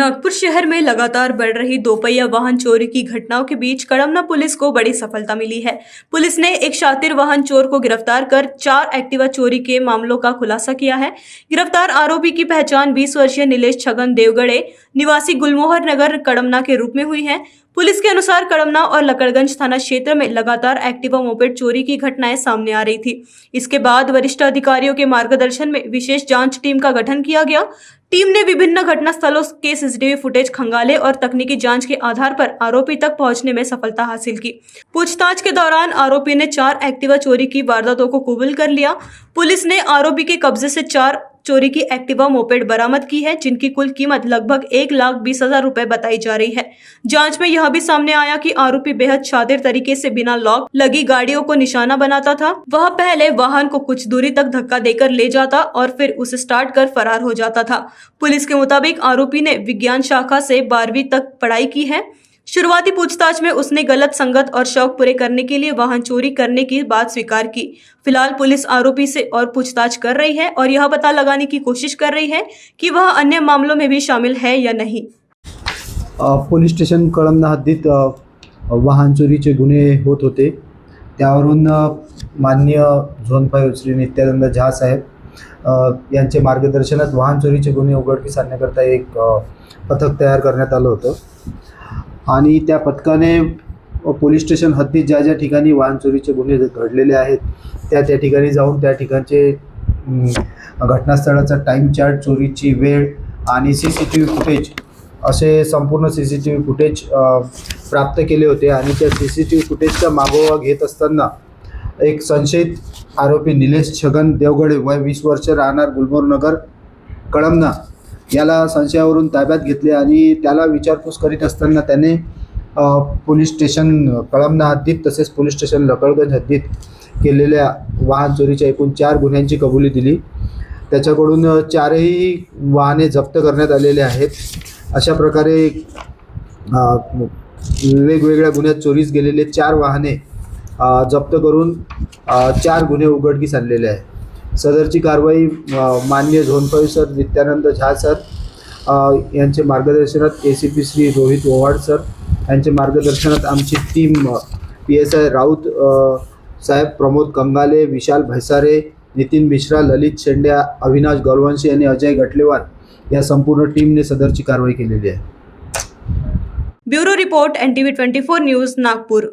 नागपुर शहर में लगातार बढ़ रही दोपहिया वाहन चोरी की घटनाओं के बीच कड़मना पुलिस को बड़ी सफलता मिली है। पुलिस ने एक शातिर वाहन चोर को गिरफ्तार कर 4 एक्टिवा चोरी के मामलों का खुलासा किया है। गिरफ्तार आरोपी की पहचान 20 वर्षीय नीलेश छगन देवगढ़े निवासी गुलमोहर नगर कड़मना के रूप में हुई है। पुलिस के अनुसार कड़मना और लकड़गंज थाना क्षेत्र में लगातार एक्टिवा मोपेड चोरी की घटनाएं सामने आ रही थी। इसके बाद वरिष्ठ अधिकारियों के मार्गदर्शन में विशेष जांच टीम का गठन किया गया। टीम ने विभिन्न घटना स्थलों के सीसीटीवी फुटेज खंगाले और तकनीकी जांच के आधार पर आरोपी तक पहुंचने में सफलता हासिल की। पूछताछ के दौरान आरोपी ने 4 एक्टिवा चोरी की वारदातों को कबूल कर लिया। पुलिस ने आरोपी के कब्जे से 4 चोरी की एक्टिवा मोपेड बरामद की है, जिनकी कुल कीमत लगभग 1,20,000 रुपए बताई जा रही है। जांच में यह भी सामने आया कि आरोपी बेहद शातिर तरीके से बिना लॉक लगी गाड़ियों को निशाना बनाता था। वह पहले वाहन को कुछ दूरी तक धक्का देकर ले जाता और फिर उसे स्टार्ट कर फरार हो जाता था। पुलिस के मुताबिक आरोपी ने विज्ञान शाखा से 12वीं तक पढ़ाई की है। शुरुआती पूछताछ में उसने गलत संगत और शौक पूरे करने के लिए वाहन चोरी करने की बात स्वीकार की। फिलहाल पुलिस आरोपी से और पूछताछ कर रही है और यह पता लगाने की कोशिश कर रही है कि वह अन्य मामलों में भी शामिल है या नहीं। पोलीस स्टेशन कळमना हद्दीत वाहन चोरीचे गुन्हे होत होते, त्यावरून माननीय झोन 5 श्री नित्यानंद झा साहेब यांचे मार्गदर्शनात वाहन चोरीचे गुन्हे उघडकीस आणण्याकरता एक पथक तयार करण्यात आलं होतं आणि त्या पथकाने पोलीस स्टेशन हद्दीत ज्या ज्या ठिकाणी वाहन चोरीचे गुन्हे घडलेले आहेत त्या ठिकाणी जाऊन त्या ठिकाणचे घटनास्थळाचा टाइम चार्ट, चोरीची वेळ आणि सीसीटीव्ही फुटेज असे संपूर्ण सीसीटीव्ही फुटेज प्राप्त केले होते आणि त्या सीसीटीव्ही फुटेजचा मागोवा घेत असताना एक संशयित आरोपी नीलेश छगन देवगढ़े वय 20 वर्ष राहणार गुलमोहर नगर कळमना याला संशयावरून ताब्यात घेतले आणि त्याला विचारपूस करीत असताना त्याने पोलीस स्टेशन कळमना हद्दीत तसेच पोलीस स्टेशन लकड़गंज हद्दीत केलेल्या वाहन चोरीच्या एकूण 4 गुन्ह्यांची कबुली दिली। त्याच्याकडून 4ही वाहने जप्त करण्यात आलेले आहेत। अशा प्रकारे वेगवेगळ्या गुन्ह्यात चोरीस गेलेले 4 वाहने जप्त करून 4 गुन्हे उघडकीस आणलेले आहेत। सदरची कारवाई माननीय झोन 5 सर नित्यानंद झा सर यांचे मार्गदर्शनात एसीपी श्री रोहित ओवाड सर यांचे मार्गदर्शनात आमची टीम PSI राऊत साहेब, प्रमोद कंगाले, विशाल भैसारे, नितीन मिश्रा, ललित शेंड्या, अविनाश गौरवंशी आणि अजय गटलेवार या संपूर्ण टीमने सदरची कारवाई केलेली आहे। Bureau report NTV 24 news Nagpur.